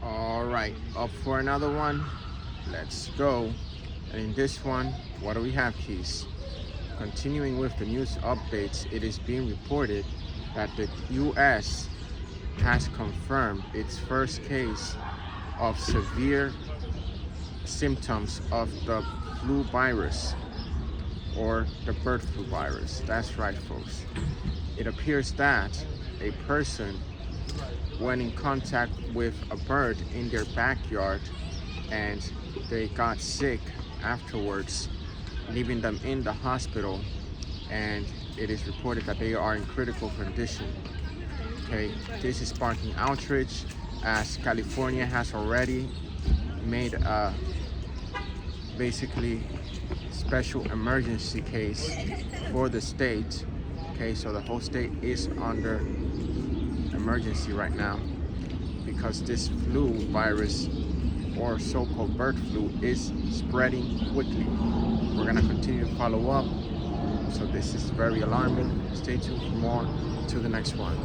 All right, up for another one. Let's go. And in this one, what do we have, Keys? Continuing with the news updates, it is being reported that the U.S. has confirmed its first case of severe symptoms of the flu virus or the bird flu virus. That's right, folks. It appears that a person went in contact with a bird in their backyard and they got sick afterwards, leaving them in the hospital, and it is reported that they are in critical condition. Okay, this is sparking outrage as California has already made a basically special emergency case for the state. Okay, so the whole state is under emergency right now because this flu virus or so-called bird flu is spreading quickly. We're gonna continue to follow up, so this is very alarming. Stay tuned for more. Till the next one.